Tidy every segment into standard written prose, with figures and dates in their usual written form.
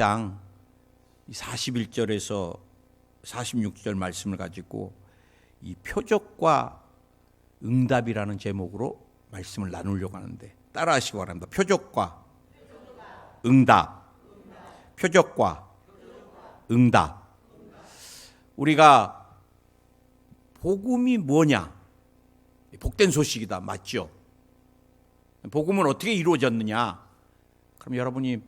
장 41절에서 46절 말씀을 가지고 이 표적과 응답이라는 제목으로 말씀을 나누려고 하는데 따라하시기 바랍니다. 표적과 응답. 표적과 응답. 우리가 복음이 뭐냐? 복된 소식이다. 맞죠? 복음은 어떻게 이루어졌느냐? 그럼 여러분이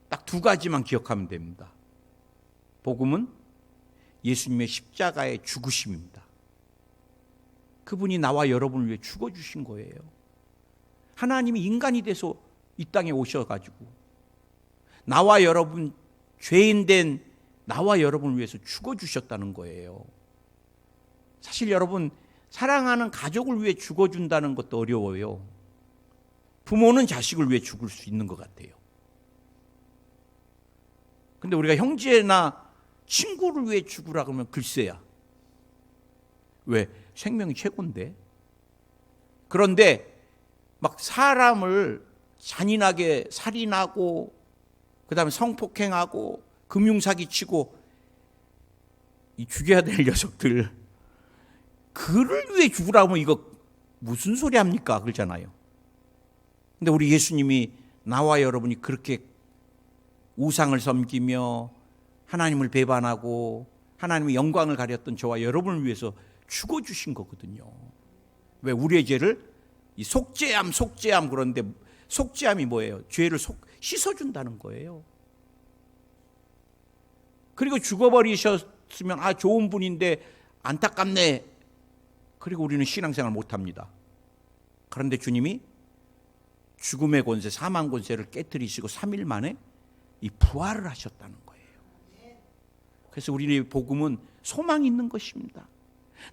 딱 두 가지만 기억하면 됩니다. 복음은 예수님의 십자가의 죽으심입니다. 그분이 나와 여러분을 위해 죽어주신 거예요. 하나님이 인간이 돼서 이 땅에 오셔가지고 나와 여러분, 죄인된 나와 여러분을 위해서 죽어주셨다는 거예요. 사실 여러분, 사랑하는 가족을 위해 죽어준다는 것도 어려워요. 부모는 자식을 위해 죽을 수 있는 것 같아요. 근데 우리가 형제나 친구를 위해 죽으라 그러면 글쎄야. 왜? 생명이 최고인데. 그런데 막 사람을 잔인하게 살인하고 그다음에 성폭행하고 금융사기 치고 이 죽여야 될 녀석들 그를 위해 죽으라 하면 이거 무슨 소리 합니까? 그러잖아요. 근데 우리 예수님이 나와 여러분이 그렇게 우상을 섬기며 하나님을 배반하고 하나님의 영광을 가렸던 저와 여러분을 위해서 죽어주신 거거든요. 왜? 우리의 죄를 이 속죄함 그런데 속죄함이 뭐예요? 죄를 씻어준다는 거예요. 그리고 죽어버리셨으면 좋은 분인데 안타깝네. 그리고 우리는 신앙생활 못합니다. 그런데 주님이 죽음의 권세, 사망 권세를 깨뜨리시고 3일 만에 이 부활을 하셨다는 거예요. 그래서 우리의 복음은 소망이 있는 것입니다.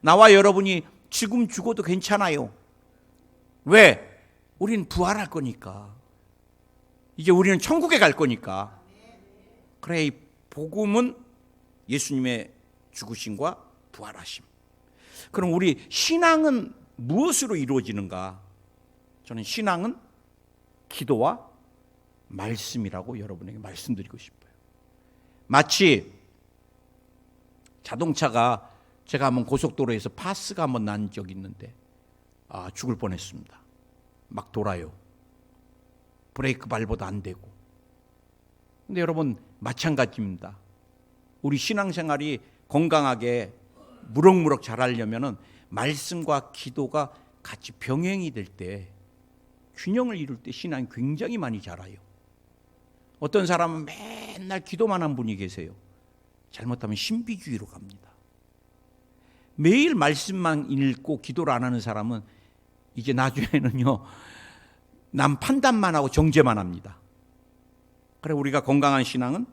나와 여러분이 지금 죽어도 괜찮아요. 왜? 우리는 부활할 거니까. 이제 우리는 천국에 갈 거니까. 그래, 이 복음은 예수님의 죽으심과 부활하심. 그럼 우리 신앙은 무엇으로 이루어지는가? 저는 신앙은 기도와 말씀이라고 여러분에게 말씀드리고 싶어요. 마치 자동차가 제가 한번 고속도로에서 파스가 한번 난 적이 있는데 죽을 뻔했습니다. 막 돌아요. 브레이크 밟아도 안 되고. 근데 여러분 마찬가지입니다. 우리 신앙생활이 건강하게 무럭무럭 자라려면은 말씀과 기도가 같이 병행이 될 때 균형을 이룰 때 신앙이 굉장히 많이 자라요. 어떤 사람은 맨날 기도만 한 분이 계세요. 잘못하면 신비주의로 갑니다. 매일 말씀만 읽고 기도를 안 하는 사람은 이제 나중에는요, 남 판단만 하고 정죄만 합니다. 그래, 우리가 건강한 신앙은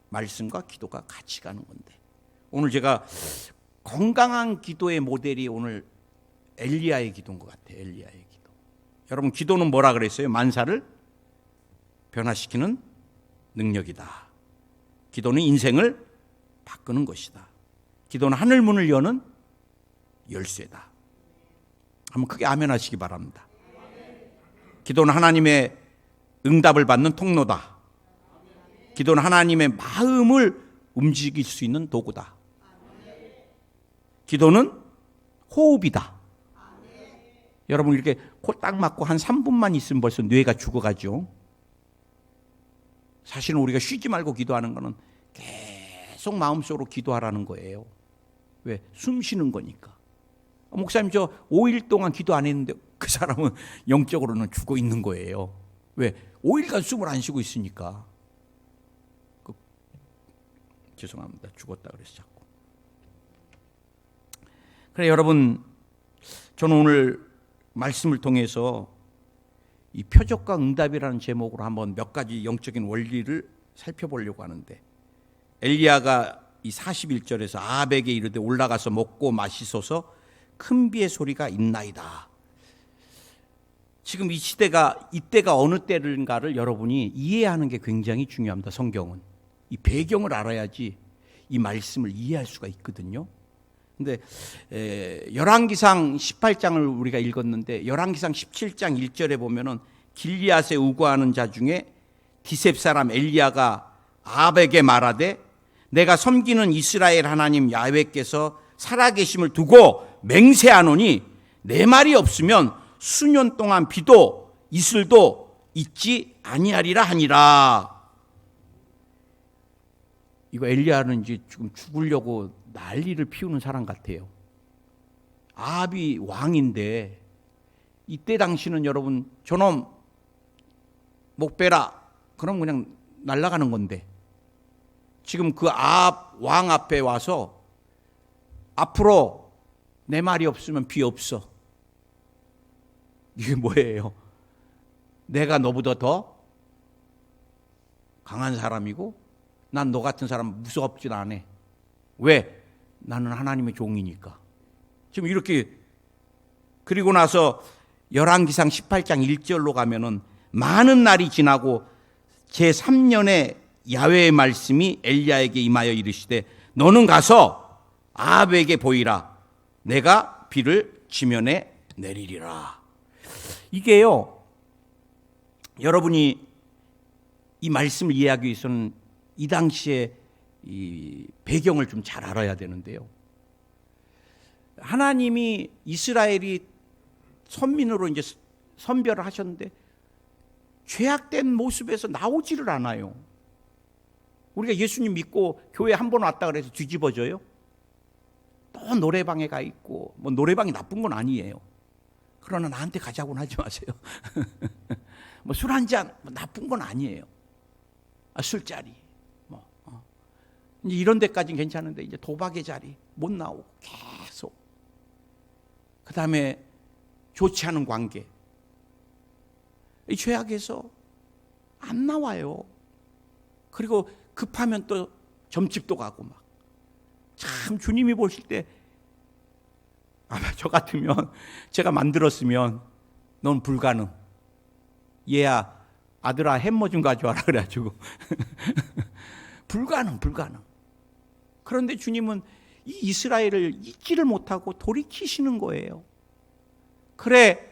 말씀과 기도가 같이 가는 건데, 오늘 제가 건강한 기도의 모델이 오늘 엘리야의 기도인 것 같아요. 엘리야의 기도. 여러분, 기도는 뭐라 그랬어요? 만사를 변화시키는 능력이다. 기도는 인생을 바꾸는 것이다. 기도는 하늘 문을 여는 열쇠다. 한번 크게 아멘 하시기 바랍니다. 기도는 하나님의 응답을 받는 통로다. 기도는 하나님의 마음을 움직일 수 있는 도구다. 기도는 호흡이다. 여러분, 이렇게 코 딱 막고 한 3분만 있으면 벌써 뇌가 죽어가죠. 사실은 우리가 쉬지 말고 기도하는 거는 계속 마음속으로 기도하라는 거예요. 왜? 숨 쉬는 거니까. 목사님, 저 5일 동안 기도 안 했는데 그 사람은 영적으로는 죽어 있는 거예요. 왜? 5일간 숨을 안 쉬고 있으니까. 죄송합니다. 죽었다 그래서 자꾸. 그래, 여러분, 저는 오늘 말씀을 통해서 이 표적과 응답이라는 제목으로 한번 몇 가지 영적인 원리를 살펴보려고 하는데, 엘리야가 이 41절에서 아합에게 이르되 올라가서 먹고 마시소서 큰 비의 소리가 있나이다. 지금 이 시대가, 이때가 어느 때인가를 여러분이 이해하는 게 굉장히 중요합니다. 성경은 이 배경을 알아야지 이 말씀을 이해할 수가 있거든요. 근데 열왕기상 18장을 우리가 읽었는데 열왕기상 17장 1절에 보면은 길리앗에 우거하는 자 중에 디셉 사람 엘리야가 아합에게 말하되 내가 섬기는 이스라엘 하나님 야훼께서 살아계심을 두고 맹세하노니 내 말이 없으면 수년 동안 비도 이슬도 있지 아니하리라 하니라. 이거 엘리야는 이제 지금 죽으려고 난리를 피우는 사람 같아요. 아합이 왕인데 이때 당시는 여러분 저놈 목 베라 그럼 그냥 날아가는 건데 지금 그 아합 왕 앞에 와서 앞으로 내 말이 없으면 비 없어. 이게 뭐예요? 내가 너보다 더 강한 사람이고 난 너 같은 사람 무섭진 않아. 왜? 나는 하나님의 종이니까. 지금 이렇게 그리고 나서 열왕기상 18장 1절로 가면은 많은 날이 지나고 제3년에 야훼의 말씀이 엘리야에게 임하여 이르시되 너는 가서 아합에게 보이라. 내가 비를 지면에 내리리라. 이게요, 여러분이 이 말씀을 이해하기 위해서는 이 당시에 이 배경을 좀 잘 알아야 되는데요. 하나님이 이스라엘이 선민으로 이제 선별을 하셨는데 죄악된 모습에서 나오지를 않아요. 우리가 예수님 믿고 교회 한 번 왔다 그래서 뒤집어져요? 또 노래방에 가 있고, 뭐 노래방이 나쁜 건 아니에요. 그러나 나한테 가자고는 하지 마세요. 뭐 술 한 잔 나쁜 건 아니에요. 술자리 뭐 이제 이런 데까지는 괜찮은데 이제 도박의 자리 못 나오고 계속. 그 다음에 좋지 않은 관계. 이 죄악에서 안 나와요. 그리고 급하면 또 점집도 가고 막. 참 주님이 보실 때 아마 저 같으면 제가 만들었으면 넌 불가능. 얘야 아들아 햄머 좀 가져와라 그래가지고 불가능. 그런데 주님은 이 이스라엘을 잊지를 못하고 돌이키시는 거예요. 그래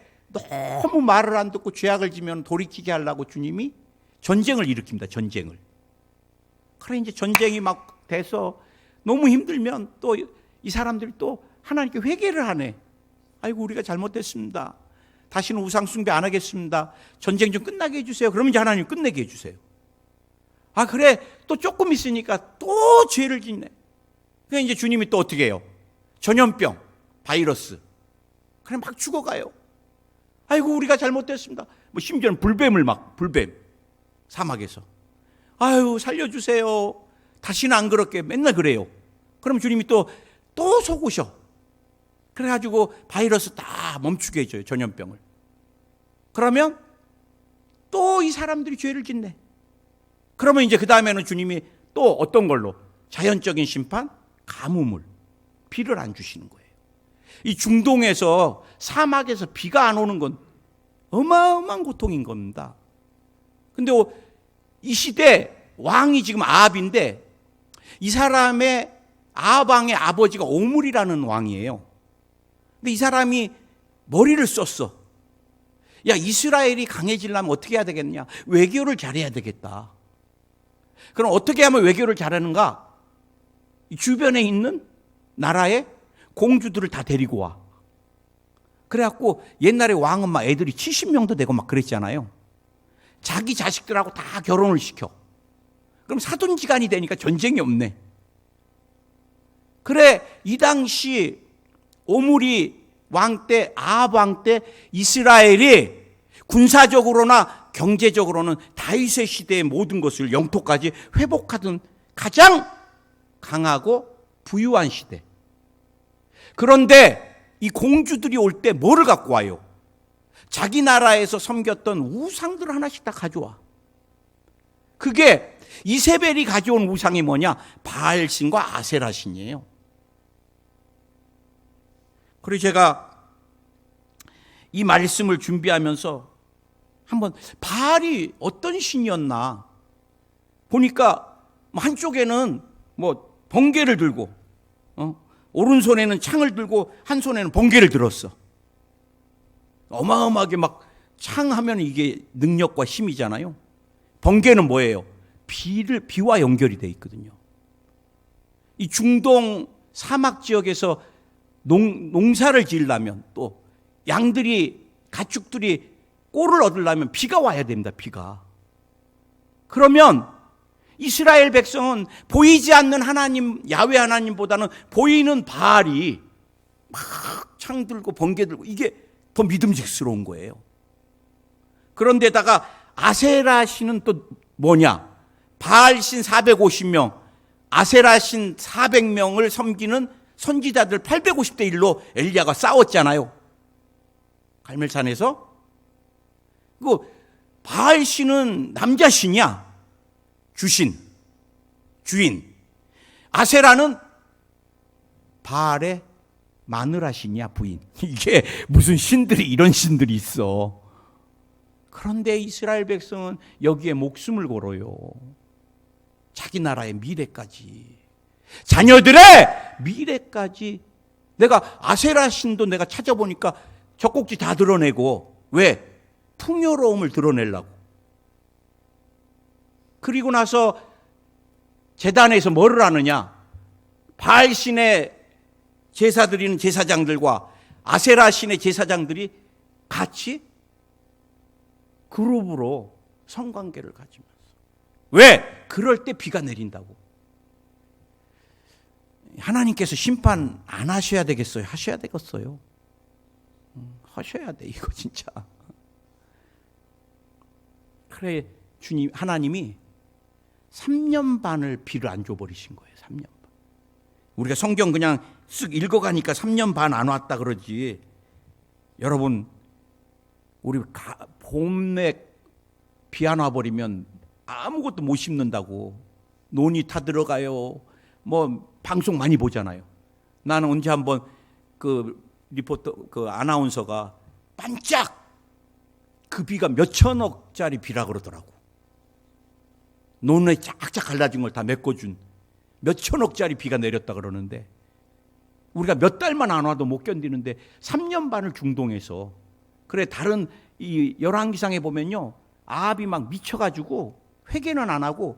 너무 말을 안 듣고 죄악을 지면 돌이키게 하려고 주님이 전쟁을 일으킵니다. 전쟁을. 그래 이제 전쟁이 막 돼서 너무 힘들면 또 이 사람들이 또 하나님께 회개를 하네. 아이고 우리가 잘못했습니다. 다시는 우상 숭배 안 하겠습니다. 전쟁 좀 끝나게 해주세요. 그러면 이제 하나님 끝내게 해주세요. 아 그래 또 조금 있으니까 또 죄를 짓네. 그래 이제 주님이 또 어떻게 해요? 전염병, 바이러스. 그래 막 죽어가요. 아이고 우리가 잘못됐습니다. 뭐 심지어는 불뱀 사막에서. 아유 살려주세요. 다시는 안 그렇게 맨날 그래요. 그럼 주님이 또 속으셔. 그래가지고 바이러스 다 멈추게 해줘요. 전염병을. 그러면 또 이 사람들이 죄를 짓네. 그러면 이제 그 다음에는 주님이 또 어떤 걸로? 자연적인 심판, 가뭄을, 비를 안 주시는 거예요. 이 중동에서 사막에서 비가 안 오는 건 어마어마한 고통인 겁니다. 근데 이 시대 왕이 지금 아합인데 이 사람의 아합 왕의 아버지가 오물이라는 왕이에요. 근데 이 사람이 머리를 썼어. 야 이스라엘이 강해지려면 어떻게 해야 되겠냐? 외교를 잘해야 되겠다. 그럼 어떻게 하면 외교를 잘하는가? 주변에 있는 나라의 공주들을 다 데리고 와. 그래갖고 옛날에 왕은 막 애들이 70명도 되고 막 그랬잖아요. 자기 자식들하고 다 결혼을 시켜. 그럼 사돈지간이 되니까 전쟁이 없네. 그래 이 당시 오므리 왕 때, 아합 왕 때 이스라엘이 군사적으로나 경제적으로는 다윗의 시대의 모든 것을 영토까지 회복하던 가장 강하고 부유한 시대. 그런데 이 공주들이 올 때 뭐를 갖고 와요? 자기 나라에서 섬겼던 우상들을 하나씩 다 가져와. 그게 이세벨이 가져온 우상이 뭐냐? 바알신과 아세라신이에요. 그래서 제가 이 말씀을 준비하면서 한번 바알이 어떤 신이었나 보니까 한쪽에는 뭐 번개를 들고 오른손에는 창을 들고 한 손에는 번개를 들었어. 어마어마하게 막 창하면 이게 능력과 힘이잖아요. 번개는 뭐예요? 비와 연결이 돼 있거든요. 이 중동 사막 지역에서 농사를 지으려면, 또 양들이, 가축들이 꼴을 얻으려면 비가 와야 됩니다. 비가. 그러면 이스라엘 백성은 보이지 않는 하나님, 야훼 하나님보다는 보이는 바알이 막 창 들고 번개 들고, 이게 더 믿음직스러운 거예요. 그런데다가 아세라 신은 또 뭐냐? 바알 신 450명, 아세라 신 400명을 섬기는 선지자들 850대 1로 엘리야가 싸웠잖아요. 갈멜산에서. 그 바알 신은 남자 신이야. 주신, 주인. 아세라는 바알의 마누라 신이야, 부인. 이게 무슨 신들이, 이런 신들이 있어. 그런데 이스라엘 백성은 여기에 목숨을 걸어요. 자기 나라의 미래까지, 자녀들의 미래까지. 내가 아세라 신도 내가 찾아보니까 젖꼭지 다 드러내고, 왜? 풍요로움을 드러내려고. 그리고 나서 제단에서 뭐를 하느냐? 바알 신의 제사 드리는 제사장들과 아세라 신의 제사장들이 같이 그룹으로 성관계를 가지면서. 왜? 그럴 때 비가 내린다고. 하나님께서 심판 안 하셔야 되겠어요? 하셔야 되겠어요? 하셔야 돼, 이거 진짜. 그래, 주님, 하나님이 3년 반을 비를 안 줘버리신 거예요. 3년 반. 우리가 성경 그냥 쓱 읽어가니까 3년 반 안 왔다 그러지. 여러분, 우리 봄에 비 안 와버리면 아무것도 못 심는다고. 논이 타 들어가요. 뭐 방송 많이 보잖아요. 나는 언제 한번 그 리포터, 그 아나운서가 반짝 그 비가 몇 천억짜리 비라 그러더라고. 논에 쫙쫙 갈라진 걸 다 메꿔준 몇 천억짜리 비가 내렸다 그러는데, 우리가 몇 달만 안 와도 못 견디는데 3년 반을 중동에서. 그래, 다른 이 열왕기상에 보면요, 아합이 막 미쳐가지고 회개는 안 하고,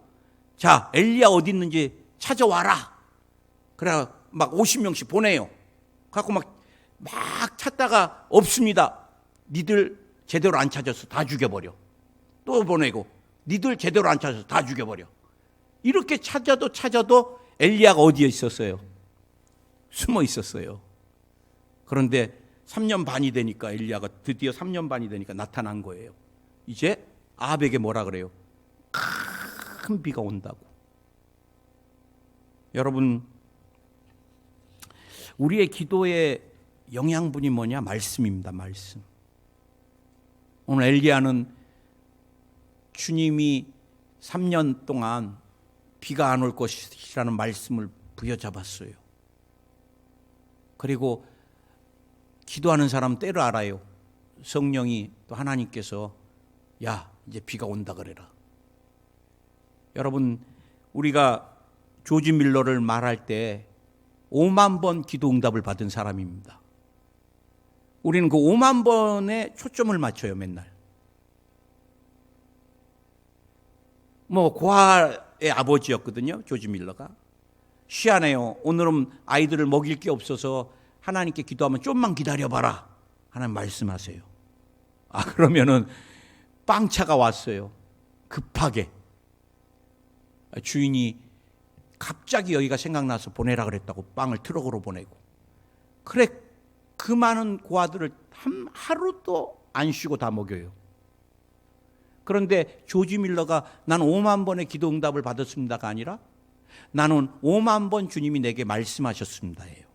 자, 엘리야 어디 있는지 찾아와라. 그래, 막 50명씩 보내요. 갖고 막 찾다가 없습니다. 니들 제대로 안 찾아서 다 죽여버려. 또 보내고, 니들 제대로 안 찾아서 다 죽여버려. 이렇게 찾아도 엘리야가 어디에 있었어요? 숨어 있었어요. 그런데 3년 반이 되니까, 엘리야가 드디어 3년 반이 되니까 나타난 거예요. 이제 아합에게 뭐라 그래요? 큰 비가 온다고. 여러분, 우리의 기도의 영양분이 뭐냐? 말씀입니다. 말씀. 오늘 엘리야는 주님이 3년 동안 비가 안 올 것이라는 말씀을 부여잡았어요. 그리고 기도하는 사람 때를 알아요. 성령이, 또 하나님께서 야, 이제 비가 온다 그래라. 여러분, 우리가 조지 밀러를 말할 때 5만 번 기도 응답을 받은 사람입니다. 우리는 그 5만 번에 초점을 맞춰요, 맨날. 뭐 고아의 아버지였거든요, 조지 밀러가. 희한해요. 오늘은 아이들을 먹일 게 없어서 하나님께 기도하면 좀만 기다려봐라, 하나님 말씀하세요. 그러면은 빵차가 왔어요. 급하게. 주인이 갑자기 여기가 생각나서 보내라 그랬다고 빵을 트럭으로 보내고. 그래, 그 많은 고아들을 하루도 안 쉬고 다 먹여요. 그런데 조지 밀러가 나는 5만 번의 기도 응답을 받았습니다가 아니라 나는 5만 번 주님이 내게 말씀하셨습니다예요.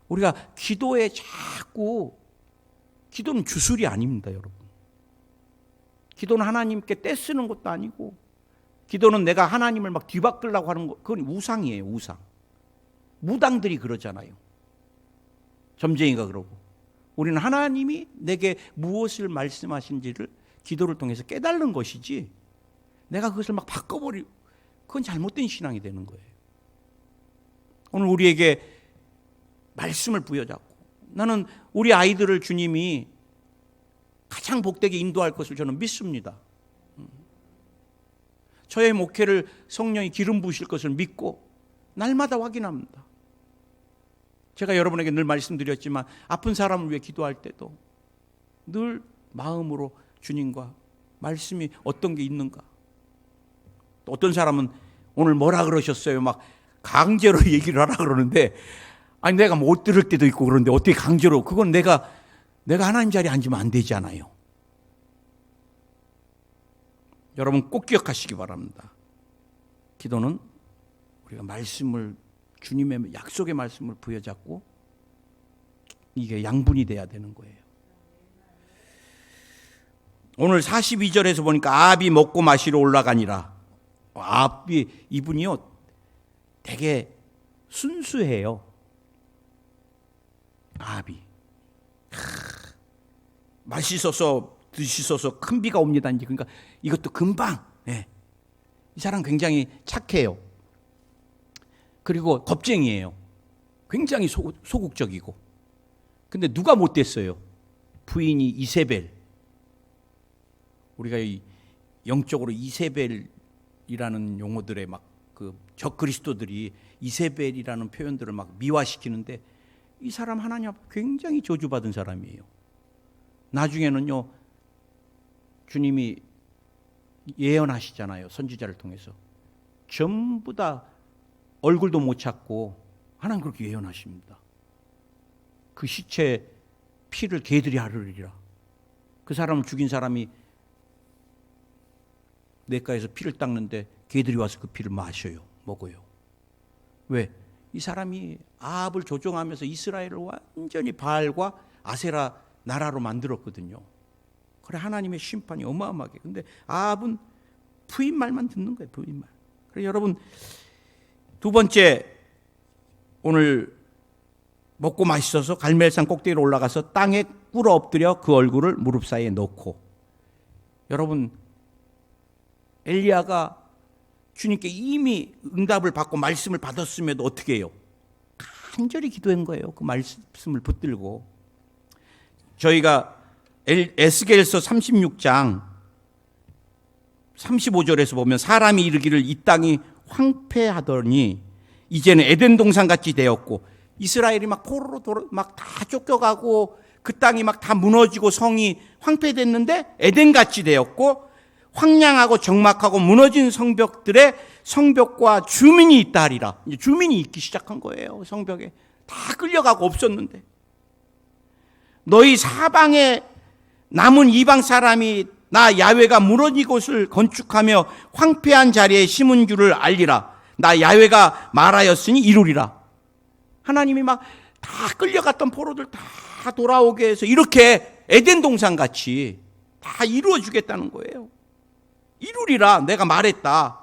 우리가 기도에 자꾸, 기도는 주술이 아닙니다, 여러분. 기도는 하나님께 떼쓰는 것도 아니고, 기도는 내가 하나님을 막 뒤바꾸려고 하는 거, 그건 우상이에요, 우상. 무당들이 그러잖아요. 점쟁이가 그러고. 우리는 하나님이 내게 무엇을 말씀하신지를 기도를 통해서 깨달는 것이지, 내가 그것을 막 바꿔버리고, 그건 잘못된 신앙이 되는 거예요. 오늘 우리에게 말씀을 부여잡고, 나는 우리 아이들을 주님이 가장 복되게 인도할 것을 저는 믿습니다. 저의 목회를 성령이 기름 부으실 것을 믿고 날마다 확인합니다. 제가 여러분에게 늘 말씀드렸지만 아픈 사람을 위해 기도할 때도 늘 마음으로 주님과 말씀이 어떤 게 있는가. 또 어떤 사람은 오늘 뭐라 그러셨어요? 막 강제로 얘기를 하라 그러는데, 아니 내가 못 들을 때도 있고 그런데 어떻게 강제로, 그건 내가 하나님 자리에 앉으면 안 되잖아요. 여러분 꼭 기억하시기 바랍니다. 기도는 우리가 말씀을, 주님의 약속의 말씀을 부여잡고 이게 양분이 돼야 되는 거예요. 오늘 42절에서 보니까 아합이 먹고 마시러 올라가니라. 아합이, 이분이요 되게 순수해요. 아합이 맛있어서 드시소서 큰 비가 옵니다. 그러니까 이것도 금방. 네. 이 사람 굉장히 착해요. 그리고 겁쟁이에요. 굉장히 소극적이고. 근데 누가 못됐어요? 부인이 이세벨. 우리가 이 영적으로 이세벨이라는 용어들에 막 그 적그리스도들이 이세벨이라는 표현들을 막 미화시키는데, 이 사람 하나님 앞에 굉장히 저주받은 사람이에요. 나중에는요, 주님이 예언하시잖아요. 선지자를 통해서. 전부 다 얼굴도 못 찾고 하나님 그렇게 예언하십니다. 그 시체 피를 개들이 앓으리라. 그 사람을 죽인 사람이 냇가에서 피를 닦는데 개들이 와서 그 피를 마셔요. 먹어요. 왜? 이 사람이 아합을 조종하면서 이스라엘을 완전히 바알과 아세라 나라로 만들었거든요. 그래 하나님의 심판이 어마어마하게. 근데 아합은 부인 말만 듣는 거예요. 부인 말. 그래 여러분, 두 번째, 오늘 먹고 맛있어서 갈멜산 꼭대기로 올라가서 땅에 꿇어 엎드려 그 얼굴을 무릎 사이에 넣고. 여러분, 엘리야가 주님께 이미 응답을 받고 말씀을 받았음에도 어떻게 해요? 간절히 기도한 거예요. 그 말씀을 붙들고. 저희가 에스겔서 36장 35절에서 보면 사람이 이르기를 이 땅이 황폐하더니 이제는 에덴 동산같이 되었고, 이스라엘이 막 포로로 막 다 쫓겨가고 그 땅이 막 다 무너지고 성이 황폐됐는데 에덴같이 되었고, 황량하고 적막하고 무너진 성벽들의 성벽과 주민이 있다 하리라. 이제 주민이 있기 시작한 거예요. 성벽에 다 끌려가고 없었는데, 너희 사방에 남은 이방 사람이 나 야훼가 무너진 곳을 건축하며 황폐한 자리에 심은 줄을 알리라. 나 야훼가 말하였으니 이루리라. 하나님이 막 다 끌려갔던 포로들 다 돌아오게 해서 이렇게 에덴 동산 같이 다 이루어 주겠다는 거예요. 이루리라. 내가 말했다.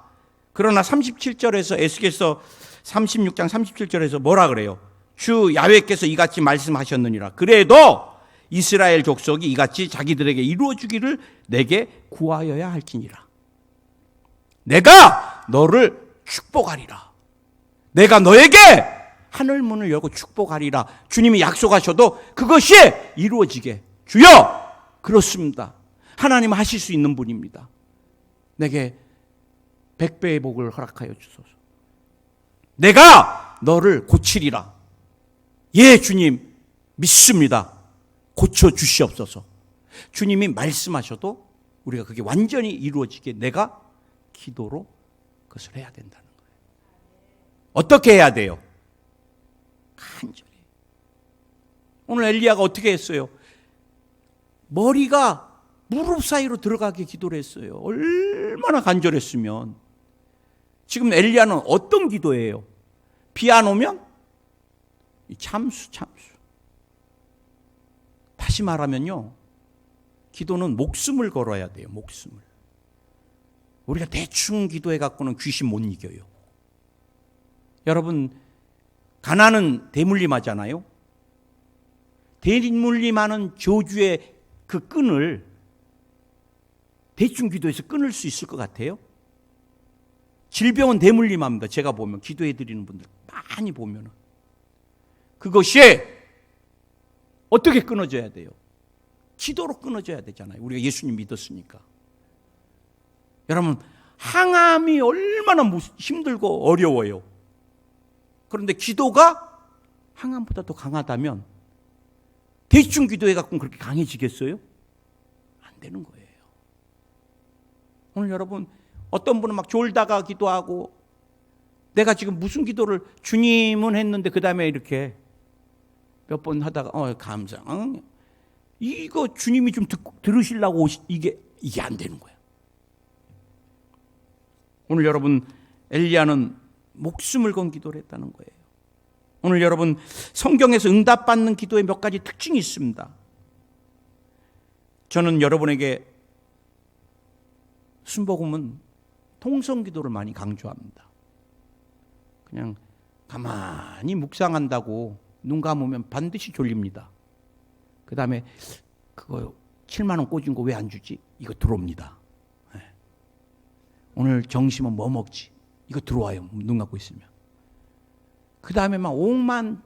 그러나 37절에서 에스겔서 36장 37절에서 뭐라 그래요? 주 야훼께서 이같이 말씀하셨느니라. 그래도 이스라엘 족속이 이같이 자기들에게 이루어 주기를 내게 구하여야 할지니라. 내가 너를 축복하리라. 내가 너에게 하늘 문을 열고 축복하리라. 주님이 약속하셔도 그것이 이루어지게. 주여, 그렇습니다. 하나님은 하실 수 있는 분입니다. 내게 100배의 복을 허락하여 주소서. 내가 너를 고치리라. 예, 주님 믿습니다. 고쳐주시옵소서. 주님이 말씀하셔도 우리가 그게 완전히 이루어지게 내가 기도로 그것을 해야 된다는 거예요. 어떻게 해야 돼요? 간절히. 오늘 엘리야가 어떻게 했어요? 머리가 무릎 사이로 들어가게 기도를 했어요. 얼마나 간절했으면. 지금 엘리야는 어떤 기도예요? 비 안 오면 참수. 다시 말하면요, 기도는 목숨을 걸어야 돼요. 목숨을. 우리가 대충 기도해 갖고는 귀신 못 이겨요. 여러분, 가나는 대물림하잖아요. 대물림하는 저주의 그 끈을 대충 기도해서 끊을 수 있을 것 같아요? 질병은 대물림합니다. 제가 보면, 기도해 드리는 분들 많이 보면. 그것이 어떻게 끊어져야 돼요? 기도로 끊어져야 되잖아요. 우리가 예수님 믿었으니까. 여러분, 항암이 얼마나 힘들고 어려워요. 그런데 기도가 항암보다 더 강하다면 대충 기도해갖고 그렇게 강해지겠어요? 안 되는 거예요. 오늘 여러분, 어떤 분은 막 졸다가 기도하고, 내가 지금 무슨 기도를 주님은 했는데 그 다음에 이렇게 몇 번 하다가 감사, 이거 주님이 좀 들으시려고 이게 안 되는 거예요. 오늘 여러분, 엘리야는 목숨을 건 기도를 했다는 거예요. 오늘 여러분, 성경에서 응답받는 기도의 몇 가지 특징이 있습니다. 저는 여러분에게 순복음은 통성기도를 많이 강조합니다. 그냥 가만히 묵상한다고 눈 감으면 반드시 졸립니다. 그 다음에 그거 7만 원 꽂은 거 왜 안 주지? 이거 들어옵니다. 네. 오늘 점심은 뭐 먹지? 이거 들어와요. 눈 감고 있으면. 그 다음에 막 오만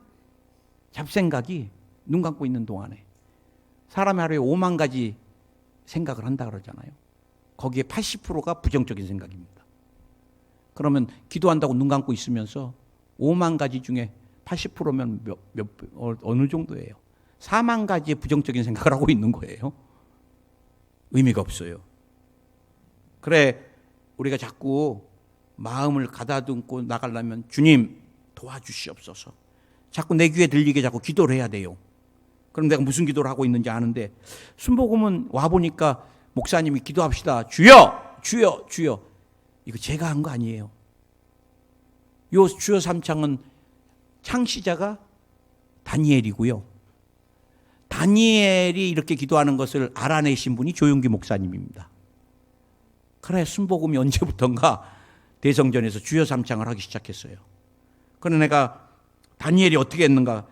잡생각이 눈 감고 있는 동안에, 사람이 하루에 5만 가지 생각을 한다 그러잖아요. 거기에 80%가 부정적인 생각입니다. 그러면 기도한다고 눈 감고 있으면서 5만 가지 중에 80%면 어느 정도예요? 4만 가지의 부정적인 생각을 하고 있는 거예요. 의미가 없어요. 그래, 우리가 자꾸 마음을 가다듬고 나가려면 주님 도와주시옵소서. 자꾸 내 귀에 들리게 자꾸 기도를 해야 돼요. 그럼 내가 무슨 기도를 하고 있는지 아는데, 순복음은 와보니까 목사님이 기도합시다. 주여! 주여! 주여! 이거 제가 한 거 아니에요. 요 주여 삼창은 창시자가 다니엘이고요. 다니엘이 이렇게 기도하는 것을 알아내신 분이 조용기 목사님입니다. 그래, 순복음이 언제부턴가 대성전에서 주여 삼창을 하기 시작했어요. 그런데 내가 다니엘이 어떻게 했는가?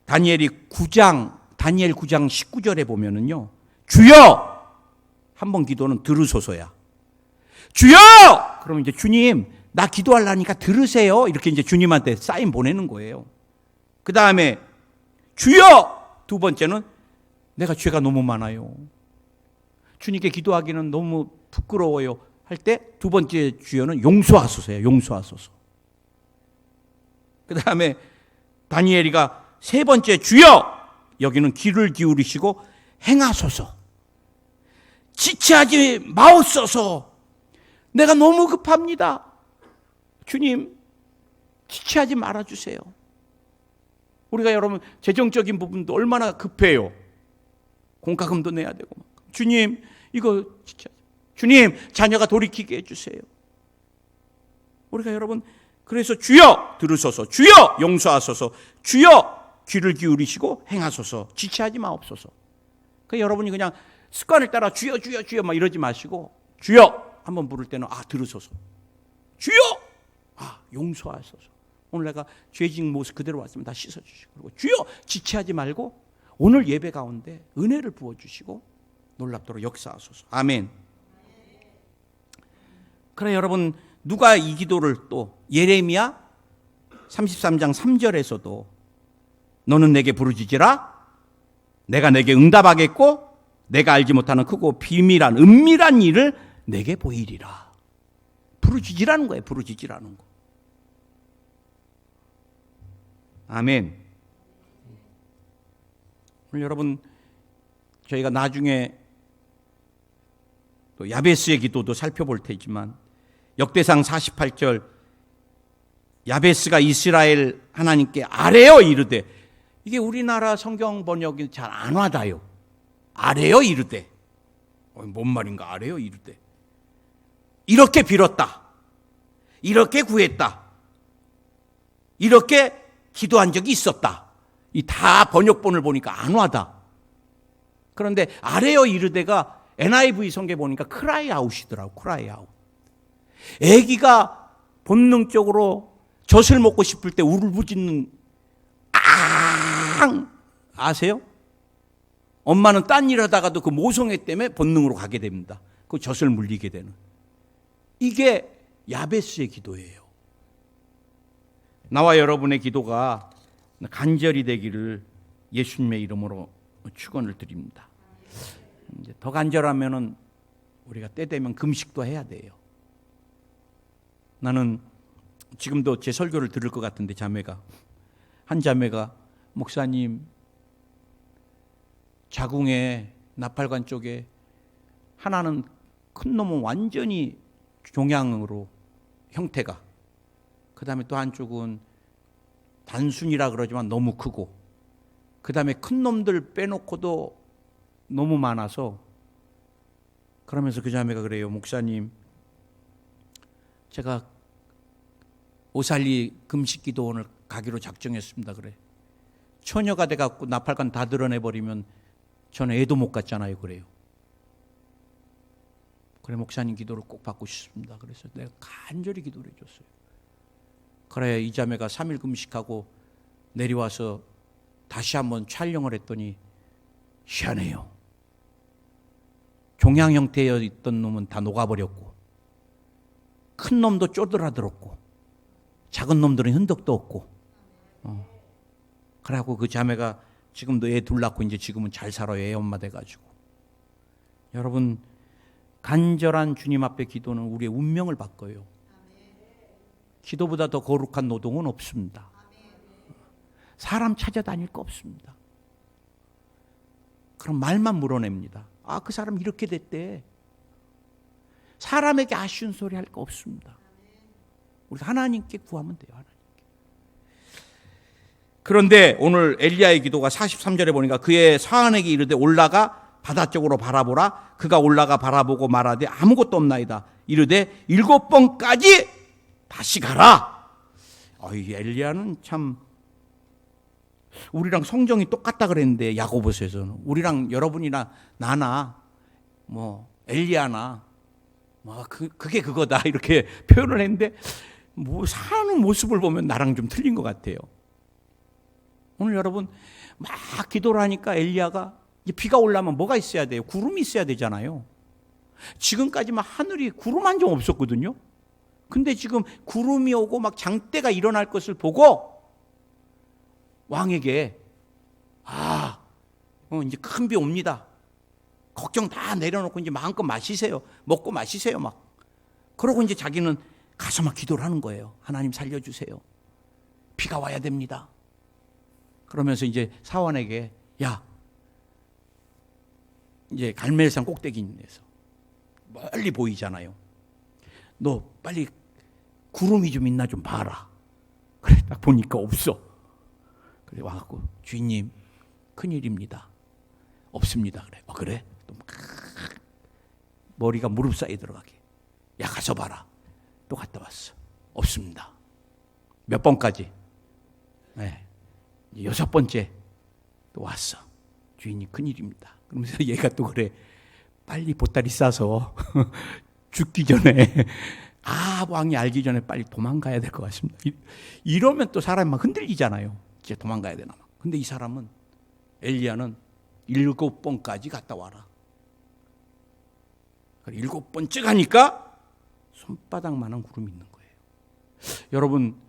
다니엘 9장 19절에 보면은요, 주여! 한 번 기도는 들으소서야. 주여! 그러면 이제 주님, 나 기도하려니까 들으세요. 이렇게 이제 주님한테 사인 보내는 거예요. 그 다음에 주여! 두 번째는 내가 죄가 너무 많아요. 주님께 기도하기는 너무 부끄러워요. 할 때 두 번째 주여는 용서하소서예요. 용서하소서. 그 다음에 다니엘이가 세 번째 주여! 여기는 귀를 기울이시고 행하소서. 지체하지 마옵소서. 내가 너무 급합니다. 주님, 지체하지 말아주세요. 우리가 여러분 재정적인 부분도 얼마나 급해요. 공과금도 내야 되고. 주님, 이거 지체하지. 주님, 자녀가 돌이키게 해주세요. 우리가 여러분, 그래서 주여 들으소서, 주여 용서하소서, 주여 귀를 기울이시고 행하소서, 지체하지 마옵소서. 그러니까 여러분이 그냥 습관을 따라 주여 주여 주여 막 이러지 마시고, 주여 한번 부를 때는 들으소서, 주여 용서하소서. 오늘 내가 죄진 모습 그대로 왔으면 다 씻어주시고, 그리고 주여 지체하지 말고 오늘 예배 가운데 은혜를 부어주시고 놀랍도록 역사하소서. 아멘. 그래, 여러분, 누가 이 기도를 또 예레미야 33장 3절에서도 너는 내게 부르짖으라 내가 내게 응답하겠고 내가 알지 못하는 크고 비밀한 은밀한 일을 내게 보이리라. 부르짖으라는 거예요. 부르짖으라는 거. 아멘. 오늘 여러분, 저희가 나중에 또 야베스의 기도도 살펴볼 테지만, 역대상 48절 야베스가 이스라엘 하나님께 아뢰어 이르되, 이게 우리나라 성경 번역이 잘 안 와닿아요. 아뢰어 이르되, 뭔 말인가? 아뢰어 이르되, 이렇게 빌었다, 이렇게 구했다, 이렇게 기도한 적이 있었다. 이 다 번역본을 보니까 안 와닿아. 그런데 아뢰어 이르되가 NIV 성경에 보니까 크라이 아웃이더라고. 크라이 아웃. 아기가 본능적으로 젖을 먹고 싶을 때 울부짖는 아세요? 엄마는 딴 일 하다가도 그 모성애 때문에 본능으로 가게 됩니다. 그 젖을 물리게 되는. 이게 야베스의 기도예요. 나와 여러분의 기도가 간절히 되기를 예수님의 이름으로 축원을 드립니다. 이제 더 간절하면은 우리가 때 되면 금식도 해야 돼요. 나는 지금도 제 설교를 들을 것 같은데 한 자매가 목사님 자궁에 나팔관 쪽에 하나는 큰 놈은 완전히 종양으로 형태가, 그 다음에 또 한쪽은 단순이라 그러지만 너무 크고, 그 다음에 큰 놈들 빼놓고도 너무 많아서, 그러면서 그 자매가 그래요. 목사님, 제가 오살리 금식기도 오늘 가기로 작정했습니다. 그래. 처녀가 돼갖고 나팔관 다 드러내버리면 저는 애도 못 갖잖아요. 그래요. 그래, 목사님 기도를 꼭 받고 싶습니다. 그래서 내가 간절히 기도를 해줬어요. 그래, 이 자매가 3일 금식하고 내려와서 다시 한번 촬영을 했더니 희한해요. 종양 형태에 있던 놈은 다 녹아버렸고, 큰 놈도 쪼드라들었고, 작은 놈들은 흔적도 없고. 그래갖고 그 자매가 지금도 애 둘 낳고 이제 지금은 잘 살아요. 애 엄마 돼가지고. 여러분, 간절한 주님 앞에 기도는 우리의 운명을 바꿔요. 기도보다 더 거룩한 노동은 없습니다. 사람 찾아다닐 거 없습니다. 그럼 말만 물어냅니다. 아, 그 사람 이렇게 됐대. 사람에게 아쉬운 소리 할 거 없습니다. 우리 하나님께 구하면 돼요. 하나님께. 그런데 오늘 엘리야의 기도가 43절에 보니까 그의 사환에게 이르되 올라가 바다 쪽으로 바라보라. 그가 올라가 바라보고 말하되 아무것도 없나이다. 이르되 7번까지 다시 가라. 이 엘리야는 참, 우리랑 성정이 똑같다 그랬는데, 야고보서에서는 우리랑 여러분이나 나나 뭐 엘리야나 뭐 그게 그거다 이렇게 표현을 했는데, 뭐 사는 모습을 보면 나랑 좀 틀린 것 같아요. 오늘 여러분 막 기도를 하니까 엘리야가, 비가 올라면 뭐가 있어야 돼요? 구름이 있어야 되잖아요. 지금까지만 하늘이 구름 한 점 없었거든요. 근데 지금 구름이 오고 막 장대가 일어날 것을 보고 왕에게 이제 큰 비 옵니다. 걱정 다 내려놓고 이제 마음껏 마시세요. 먹고 마시세요. 막 그러고 이제 자기는 가서 막 기도를 하는 거예요. 하나님 살려주세요. 비가 와야 됩니다. 그러면서 이제 사환에게, 야, 이제 갈멜산 꼭대기에서 멀리 보이잖아요. 너 빨리 구름이 좀 있나 좀 봐라. 그래, 딱 보니까 없어. 그래, 와갖고 주인님 큰일입니다. 없습니다. 그래. 그래? 또 막 머리가 무릎 사이에 들어가게. 야, 가서 봐라. 또 갔다 왔어. 없습니다. 몇 번까지? 네. 6번째 또 왔어. 주인님 큰일입니다. 그러면서 얘가 또 그래. 빨리 보따리 싸서 죽기 전에, 왕이 알기 전에 빨리 도망가야 될 것 같습니다. 이러면 또 사람이 막 흔들리잖아요. 이제 도망가야 되나 막. 근데 이 사람은, 엘리야는 7번까지 갔다 와라. 7번째 가니까 손바닥만한 구름이 있는 거예요. 여러분,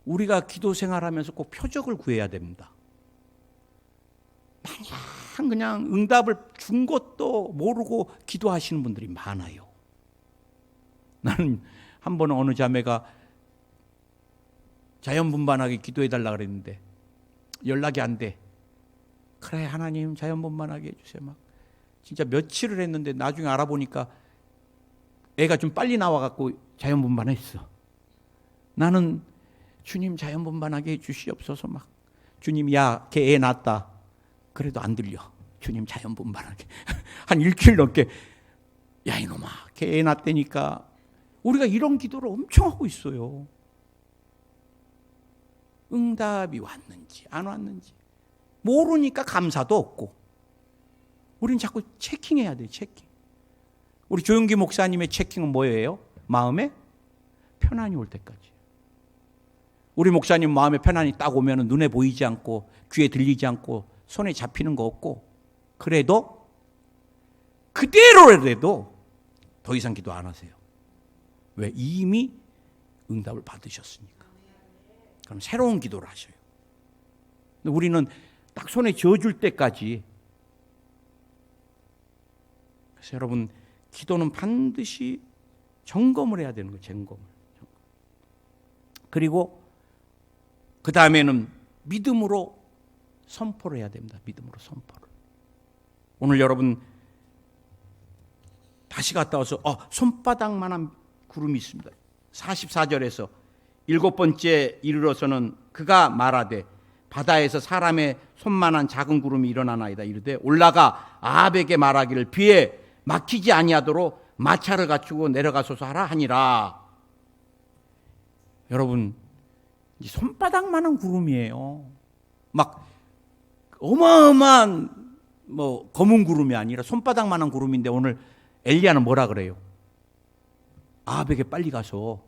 우리가 기도 생활하면서 꼭 표적을 구해야 됩니다. 마냥 그냥 응답을 준 것도 모르고 기도하시는 분들이 많아요. 나는 한 번은 어느 자매가 자연분반하게 기도해달라 그랬는데 연락이 안 돼. 그래, 하나님 자연분반하게 해주세요. 막 진짜 며칠을 했는데 나중에 알아보니까 애가 좀 빨리 나와갖고 자연분반했어. 나는 주님 자연분반하게 해주시옵소서. 막 주님, 야, 걔 애 낳았다. 그래도 안 들려. 주님 자연분반하게. 한 일주일 넘게, 야 이놈아, 걔 애 낳았다니까. 우리가 이런 기도를 엄청 하고 있어요. 응답이 왔는지 안 왔는지 모르니까 감사도 없고. 우리는 자꾸 체킹해야 돼요. 체킹. 우리 조용기 목사님의 체킹은 뭐예요? 마음에 편안이 올 때까지. 우리 목사님 마음에 편안이 딱 오면 눈에 보이지 않고 귀에 들리지 않고 손에 잡히는 거 없고, 그래도 그대로라도 더 이상 기도 안 하세요. 왜? 이미 응답을 받으셨으니까. 그럼 새로운 기도를 하셔요. 근데 우리는 딱 손에 쥐어줄 때까지. 그래서 여러분, 기도는 반드시 점검을 해야 되는 거예요. 점검을. 그리고 그 다음에는 믿음으로 선포를 해야 됩니다. 믿음으로 선포를. 오늘 여러분 다시 갔다 와서 손바닥만한 구름이 있습니다. 44절에서 7번째 이르러서는 그가 말하되 바다에서 사람의 손만한 작은 구름이 일어나나이다. 이르되 올라가 아합에게 말하기를 비에 막히지 아니하도록 마차를 갖추고 내려가소서 하라 하니라. 여러분, 손바닥만한 구름이에요. 막 어마어마한 검은 구름이 아니라 손바닥만한 구름인데 오늘 엘리야는 뭐라 그래요? 아합에게 빨리 가서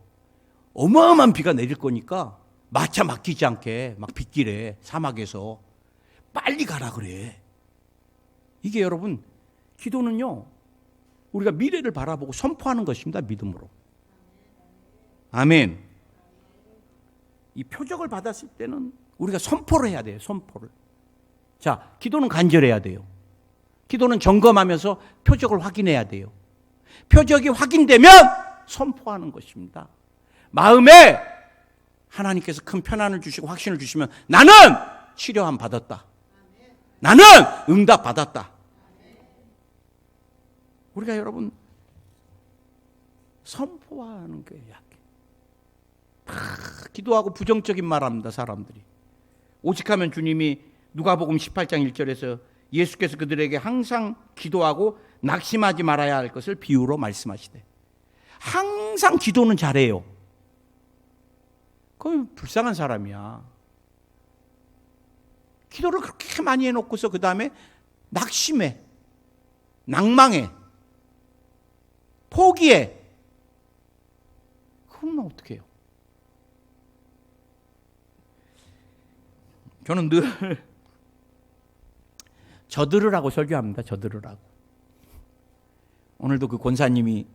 어마어마한 비가 내릴 거니까 마차 막히지 않게 막 빗길에 사막에서 빨리 가라 그래. 이게 여러분, 기도는요, 우리가 미래를 바라보고 선포하는 것입니다. 믿음으로. 아멘. 이 표적을 받았을 때는 우리가 선포를 해야 돼요. 선포를. 자, 기도는 간절해야 돼요. 기도는 점검하면서 표적을 확인해야 돼요. 표적이 확인되면 선포하는 것입니다. 마음에 하나님께서 큰 편안을 주시고 확신을 주시면 나는 치료함 받았다. 나는 응답 받았다. 우리가 여러분 선포하는 게 약해. 기도하고 부정적인 말 합니다. 사람들이. 오직하면 주님이 누가복음 18장 1절에서 예수께서 그들에게 항상 기도하고 낙심하지 말아야 할 것을 비유로 말씀하시되, 항상 기도는 잘해요. 그건 불쌍한 사람이야. 기도를 그렇게 많이 해놓고서 그 다음에 낙심해, 낭망해, 포기해. 그러면 어떻게 해요? 저는 늘 저들으라고 설교합니다. 저들으라고. 오늘도 그 권사님이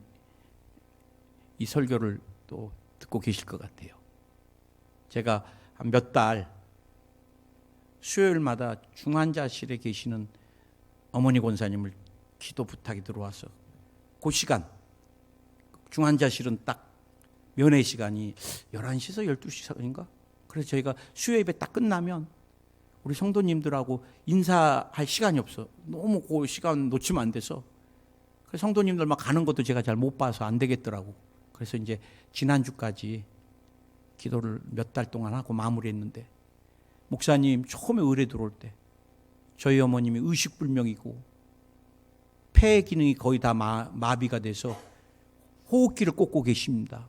이 설교를 또 듣고 계실 것 같아요. 제가 한 몇 달 수요일마다 중환자실에 계시는 어머니 권사님을 기도 부탁이 들어와서 그 시간, 중환자실은 딱 면회 시간이 11시에서 12시인가? 그래서 저희가 수요 예배 딱 끝나면 우리 성도님들하고 인사할 시간이 없어. 너무 그 시간 놓치면 안 돼서. 그래서 성도님들 막 가는 것도 제가 잘 못 봐서 안 되겠더라고. 그래서 이제 지난주까지 기도를 몇 달 동안 하고 마무리했는데, 목사님 처음에 의뢰 들어올 때 저희 어머님이 의식불명이고 폐 기능이 거의 다 마비가 돼서 호흡기를 꽂고 계십니다.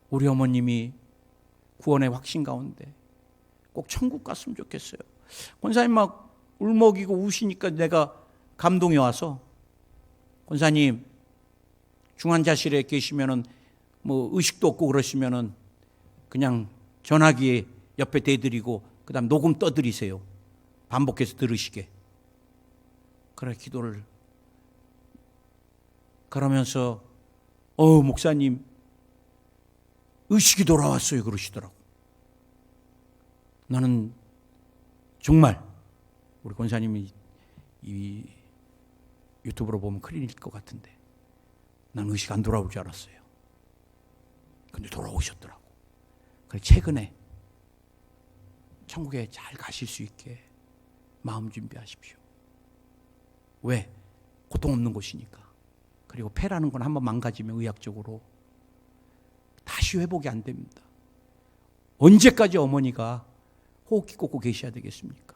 우리 어머님이 구원의 확신 가운데 꼭 천국 갔으면 좋겠어요. 권사님 막 울먹이고 우시니까 내가 감동이 와서, 권사님 중환자실에 계시면은 의식도 없고 그러시면은 그냥 전화기에 옆에 대드리고 그다음 녹음 떠드리세요. 반복해서 들으시게. 그래 기도를. 그러면서 목사님 의식이 돌아왔어요 그러시더라고. 나는 정말 우리 권사님이 이 유튜브로 보면 큰일일 것 같은데 난 의식 안 돌아올 줄 알았어요. 근데 돌아오셨더라고. 그래서 최근에 천국에 잘 가실 수 있게 마음 준비하십시오. 왜? 고통 없는 곳이니까. 그리고 폐라는 건 한번 망가지면 의학적으로 다시 회복이 안 됩니다. 언제까지 어머니가 호흡기 꽂고 계셔야 되겠습니까?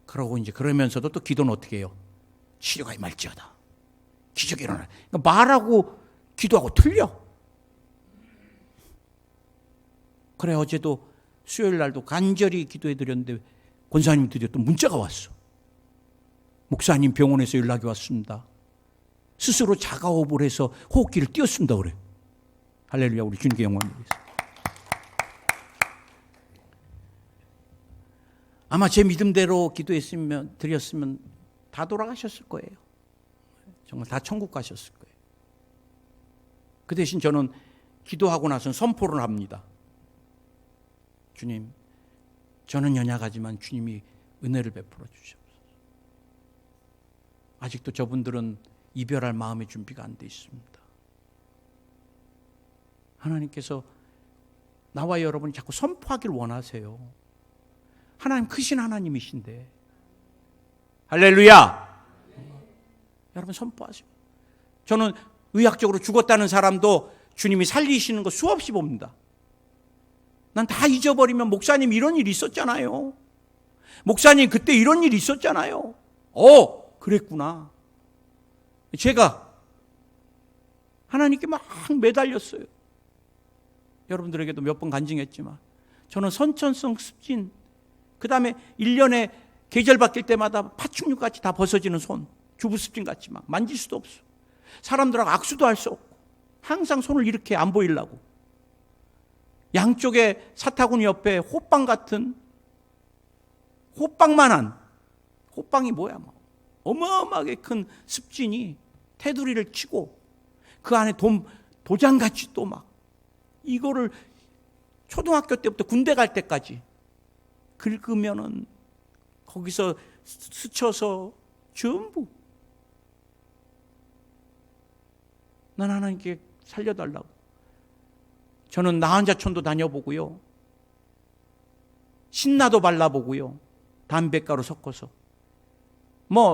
그러고 이제 그러면서도 또 기도는 어떻게 해요? 치료가 임할지어다. 기적이 일어나. 그러니까 말하고 기도하고 틀려. 그래 어제도 수요일 날도 간절히 기도해 드렸는데 권사님 드디어 또 문자가 왔어. 목사님 병원에서 연락이 왔습니다. 스스로 자가호흡을 해서 호흡기를 띄웠습니다. 그래. 할렐루야. 우리 주님께 영광을 드리겠습니다. 아마 제 믿음대로 기도했으면 드렸으면 다 돌아가셨을 거예요. 정말 다 천국 가셨을 거예요. 그 대신 저는 기도하고 나서는 선포를 합니다. 주님, 저는 연약하지만 주님이 은혜를 베풀어 주시옵소서. 아직도 저분들은 이별할 마음의 준비가 안 돼 있습니다. 하나님께서 나와 여러분이 자꾸 선포하기를 원하세요. 하나님 크신 하나님이신데. 할렐루야. 여러분 선포하세요. 저는 의학적으로 죽었다는 사람도 주님이 살리시는 거 수없이 봅니다. 난 다 잊어버리면 목사님 이런 일이 있었잖아요. 목사님 그때 이런 일이 있었잖아요. 그랬구나. 제가 하나님께 막 매달렸어요. 여러분들에게도 몇 번 간증했지만 저는 선천성 습진, 그 다음에 1년에 계절 바뀔 때마다 파충류같이 다 벗어지는 손, 주부습진같이 막 만질 수도 없어. 사람들하고 악수도 할 수 없고 항상 손을 이렇게 안 보이려고. 양쪽에 사타구니 옆에 호빵 같은, 호빵만한, 호빵이 뭐야, 어마어마하게 큰 습진이 테두리를 치고 그 안에 도장같이 또 막 이거를 초등학교 때부터 군대 갈 때까지 긁으면은 거기서 스쳐서 전부. 난 하나님께 살려달라고. 저는 나환자촌도 다녀보고요, 신나도 발라보고요, 담뱃가루 섞어서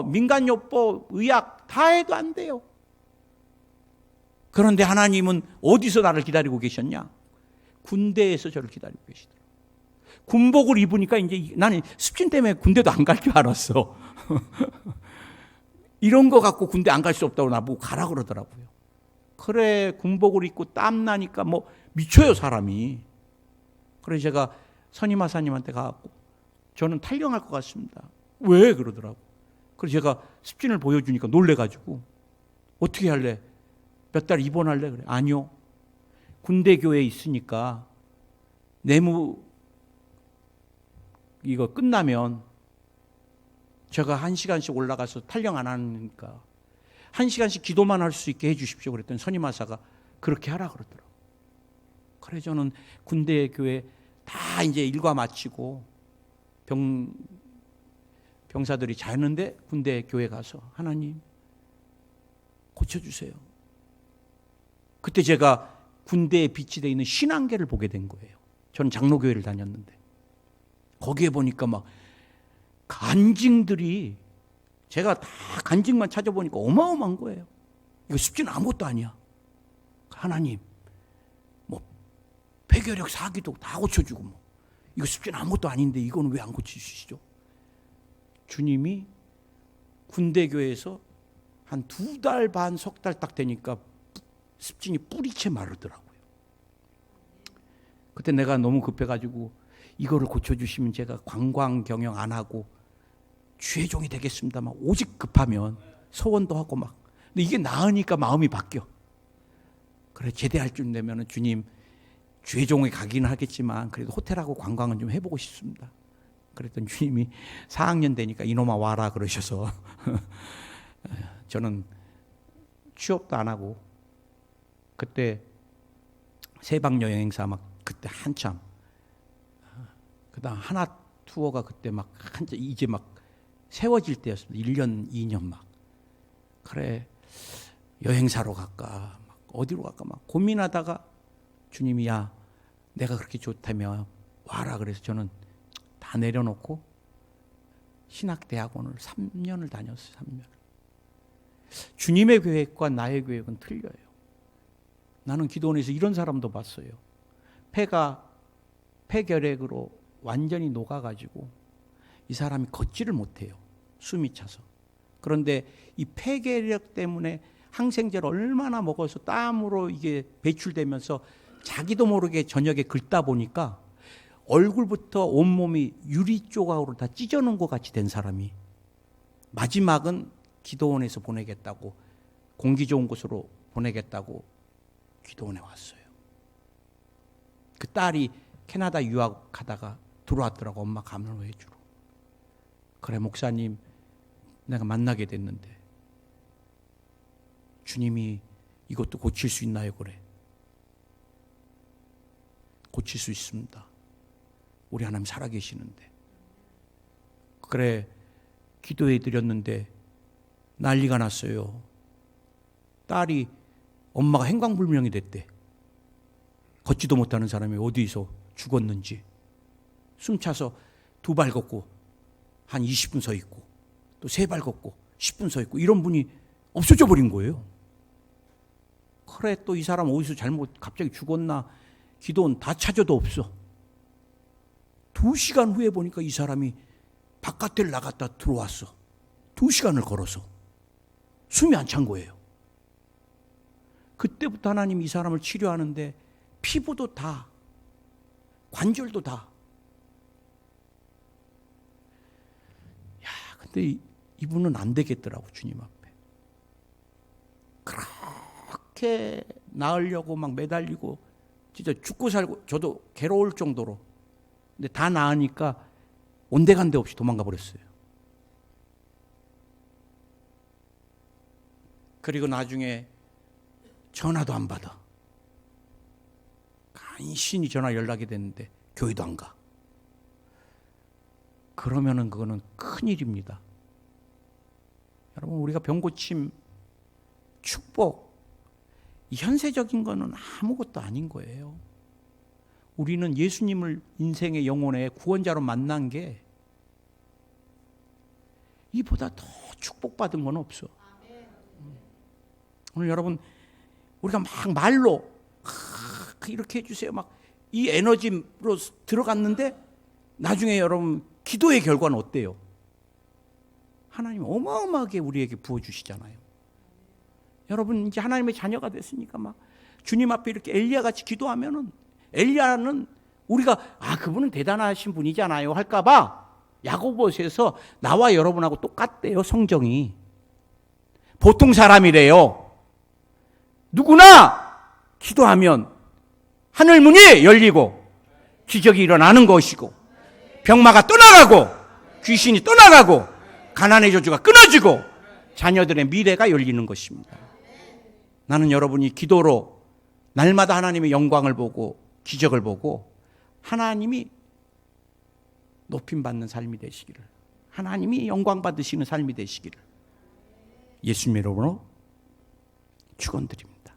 민간요법, 의학 다 해도 안 돼요. 그런데 하나님은 어디서 나를 기다리고 계셨냐? 군대에서 저를 기다리고 계시더라고요. 군복을 입으니까 이제 나는 습진 때문에 군대도 안 갈 줄 알았어. 이런 거 갖고 군대 안 갈 수 없다고 나보고 가라 그러더라고요. 그래, 군복을 입고 땀 나니까 미쳐요, 사람이. 그래서 제가 선임하사님한테 가갖고 저는 탈영할 것 같습니다. 왜? 그러더라고. 그래서 제가 습진을 보여주니까 놀래가지고 어떻게 할래? 몇 달 입원할래? 그래. 아니요. 군대 교회에 있으니까 내무 이거 끝나면 제가 1시간씩 올라가서 탈영 안 하니까 1시간씩 기도만 할 수 있게 해 주십시오. 그랬더니 선임하사가 그렇게 하라 그러더라고요. 그래 저는 군대 교회 다 이제 일과 마치고 병사들이 자는데 군대 교회 가서 하나님 고쳐주세요. 그때 제가 군대에 비치되어 있는 신앙계를 보게 된 거예요. 저는 장로교회를 다녔는데 거기에 보니까 막 간증들이, 제가 다 간증만 찾아보니까 어마어마한 거예요. 이거 습진 아무것도 아니야. 하나님 폐결핵 사기도 다 고쳐주고 이거 습진 아무것도 아닌데 이거는 왜 안 고쳐주시죠? 주님이 군대교회에서 한 2달 반, 석 달 딱 되니까 습진이 뿌리채 마르더라고요. 그때 내가 너무 급해가지고 이거를 고쳐주시면 제가 관광 경영 안 하고 주의 종이 되겠습니다. 오직 급하면 소원도 하고 근데 이게 나으니까 마음이 바뀌어. 그래, 제대할 쯤 되면 주님, 주의 종에 가기는 하겠지만 그래도 호텔하고 관광은 좀 해보고 싶습니다. 그랬더니 주님이 4학년 되니까 이놈아 와라 그러셔서 저는 취업도 안 하고 그때 세방 여행사 그때 한참, 그다음 하나 투어가 그때 한참 이제 세워질 때였습니다. 1년 2년 그래 여행사로 갈까 어디로 갈까 고민하다가 주님이 야 내가 그렇게 좋다며 와라 그래서 저는 다 내려놓고 신학대학원을 3년을 다녔어요. 3년. 주님의 계획과 나의 계획은 틀려요. 나는 기도원에서 이런 사람도 봤어요. 폐가 폐결핵으로 완전히 녹아가지고 이 사람이 걷지를 못해요. 숨이 차서. 그런데 이 폐결핵 때문에 항생제를 얼마나 먹어서 땀으로 이게 배출되면서 자기도 모르게 저녁에 긁다 보니까 얼굴부터 온몸이 유리 조각으로 다 찢어놓은 것 같이 된 사람이 마지막은 기도원에서 보내겠다고, 공기 좋은 곳으로 보내겠다고 기도원에 왔어요. 그 딸이 캐나다 유학하다가 들어왔더라고. 엄마 감사해 주러. 그래 목사님 내가 만나게 됐는데 주님이 이것도 고칠 수 있나요? 그래. 고칠 수 있습니다. 우리 하나님 살아계시는데. 그래 기도해 드렸는데 난리가 났어요. 딸이 엄마가 행방불명이 됐대. 걷지도 못하는 사람이 어디서 죽었는지, 숨차서 2발 걷고 한 20분 서 있고 또 3발 걷고 10분 서 있고 이런 분이 없어져 버린 거예요. 그래, 또 이 사람 어디서 잘못 갑자기 죽었나 기도원 다 찾아도 없어. 2시간 후에 보니까 이 사람이 바깥에 나갔다 들어왔어. 2시간을 걸어서. 숨이 안 찬 거예요. 그때부터 하나님이 이 사람을 치료하는데 피부도 다, 관절도 다. 야, 근데 이분은 안 되겠더라고, 주님 앞에. 그렇게 나으려고 막 매달리고 진짜 죽고 살고 저도 괴로울 정도로. 근데 다 나으니까 온데간데 없이 도망가 버렸어요. 그리고 나중에 전화도 안 받아. 간신히 전화 연락이 됐는데 교회도 안 가. 그러면은 그거는 큰일입니다. 여러분, 우리가 병고침, 축복, 이 현세적인 거는 아무것도 아닌 거예요. 우리는 예수님을 인생의 영혼의 구원자로 만난 게 이보다 더 축복받은 건 없어. 오늘 여러분, 우리가 막 말로 이렇게 해주세요, 막 이 에너지로 들어갔는데 나중에 여러분 기도의 결과는 어때요? 하나님 어마어마하게 우리에게 부어주시잖아요. 여러분, 이제 하나님의 자녀가 됐으니까 막 주님 앞에 이렇게 엘리야 같이 기도하면은, 엘리야는 우리가 그분은 대단하신 분이잖아요 할까봐 야고보서에서 나와 여러분하고 똑같대요. 성정이 보통 사람이래요. 누구나 기도하면 하늘 문이 열리고 기적이 일어나는 것이고, 병마가 떠나가고 귀신이 떠나가고 가난의 저주가 끊어지고 자녀들의 미래가 열리는 것입니다. 나는 여러분이 기도로 날마다 하나님의 영광을 보고 기적을 보고 하나님이 높임받는 삶이 되시기를, 하나님이 영광 받으시는 삶이 되시기를 예수님 이름으로 축원드립니다.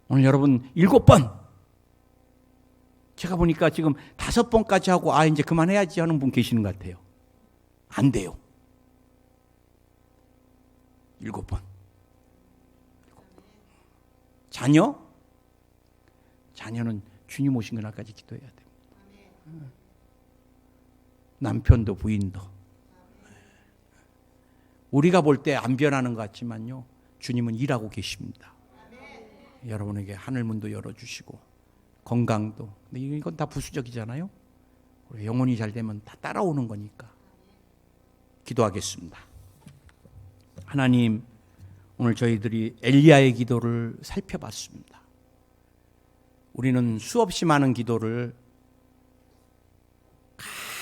오늘 여러분 7번, 제가 보니까 지금 5번까지 하고 이제 그만해야지 하는 분 계시는 것 같아요. 안 돼요. 7번. 자녀는 주님 오신 그날까지 기도해야 됩니다. 남편도 부인도. 우리가 볼 때 안 변하는 것 같지만요, 주님은 일하고 계십니다. 여러분에게 하늘문도 열어주시고 건강도. 근데 이건 다 부수적이잖아요. 우리 영혼이 잘 되면 다 따라오는 거니까. 기도하겠습니다. 하나님, 오늘 저희들이 엘리야의 기도를 살펴봤습니다. 우리는 수없이 많은 기도를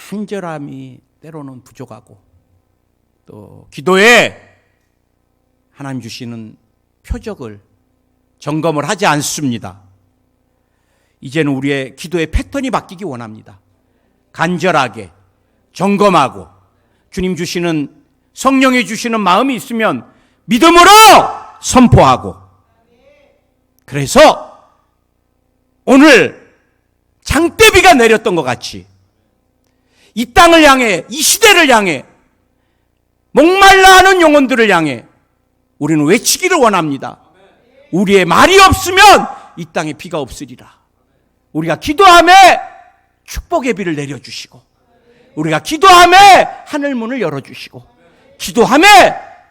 간절함이 때로는 부족하고 또 기도에 하나님 주시는 표적을 점검을 하지 않습니다. 이제는 우리의 기도의 패턴이 바뀌기 원합니다. 간절하게 점검하고 주님 주시는, 성령이 주시는 마음이 있으면 믿음으로 선포하고, 그래서 오늘 장대비가 내렸던 것 같이 이 땅을 향해, 이 시대를 향해, 목말라 하는 영혼들을 향해 우리는 외치기를 원합니다. 우리의 말이 없으면 이 땅에 비가 없으리라. 우리가 기도함에 축복의 비를 내려주시고, 우리가 기도함에 하늘문을 열어주시고, 기도함에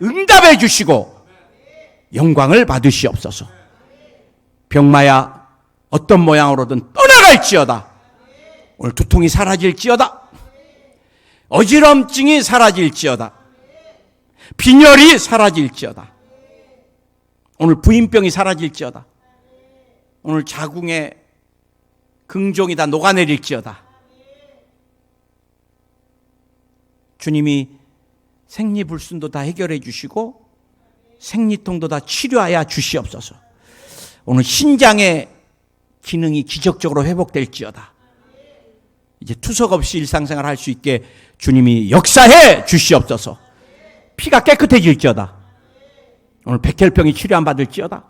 응답해 주시고 영광을 받으시옵소서. 병마야 어떤 모양으로든 떠나갈지어다. 오늘 두통이 사라질지어다. 어지럼증이 사라질지어다. 빈혈이 사라질지어다. 오늘 부인병이 사라질지어다. 오늘 자궁에 긍종이 다 녹아내릴지어다. 주님이 생리불순도 다 해결해 주시고 생리통도 다 치료하여 주시옵소서. 오늘 신장의 기능이 기적적으로 회복될지어다. 이제 투석 없이 일상생활 할 수 있게 주님이 역사해 주시옵소서. 피가 깨끗해질지어다. 오늘 백혈병이 치료 안 받을지어다.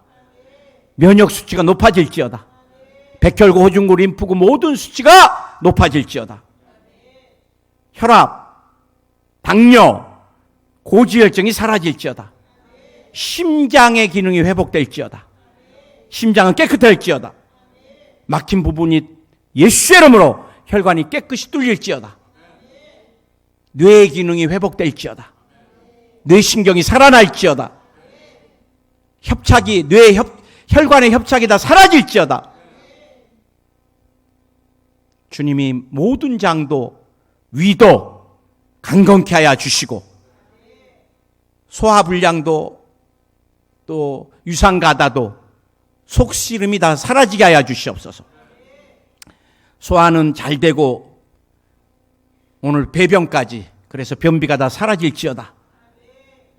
면역 수치가 높아질지어다. 백혈구, 호중구, 림프구 모든 수치가 높아질지어다. 혈압, 당뇨, 고지혈증이 사라질지어다. 심장의 기능이 회복될지어다. 심장은 깨끗할지어다. 막힌 부분이 예수의 이름으로 혈관이 깨끗이 뚫릴지어다. 뇌의 기능이 회복될지어다. 뇌신경이 살아날지어다. 협착이 혈관의 협착이 다 사라질지어다. 주님이 모든 장도 위도 강건케 하여 주시고 소화불량도 또 유산가다도 속시름이 다 사라지게 하여 주시옵소서. 소화는 잘 되고 오늘 배변까지, 그래서 변비가 다 사라질지어다.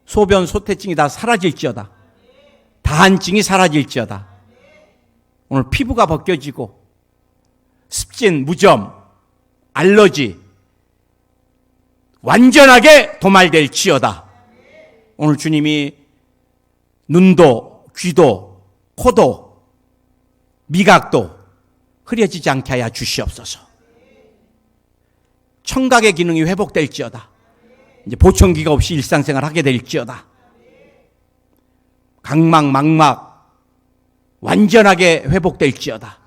소변 소태증이 다 사라질지어다. 다한증이 사라질지어다. 오늘 피부가 벗겨지고 습진, 무좀, 알러지 완전하게 도말될지어다. 오늘 주님이 눈도, 귀도, 코도, 미각도 흐려지지 않게 하여 주시옵소서. 청각의 기능이 회복될지어다. 이제 보청기가 없이 일상생활 하게 될지어다. 각막, 망막 완전하게 회복될지어다.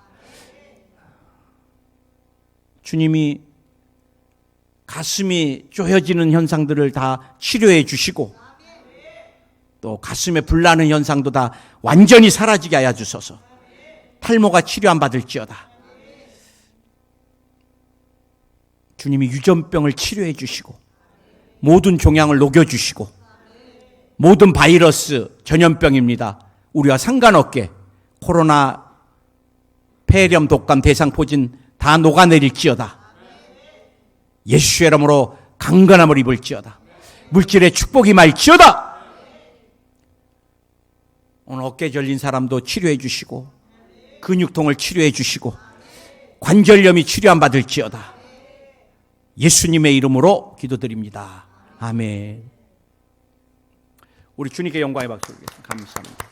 주님이 가슴이 쪼여지는 현상들을 다 치료해 주시고 또 가슴에 불나는 현상도 다 완전히 사라지게 하여 주소서. 탈모가 치료 안 받을지어다. 주님이 유전병을 치료해 주시고 모든 종양을 녹여주시고 모든 바이러스, 전염병입니다. 우리와 상관없게 코로나, 폐렴, 독감, 대상포진 다 녹아내릴지어다. 예수의 이름으로 강건함을 입을지어다. 물질의 축복이 말지어다. 오늘 어깨 절린 사람도 치료해 주시고 근육통을 치료해 주시고 관절염이 치료 안 받을지어다. 예수님의 이름으로 기도드립니다. 아멘. 우리 주님께 영광의 박수 드리겠습니다. 감사합니다.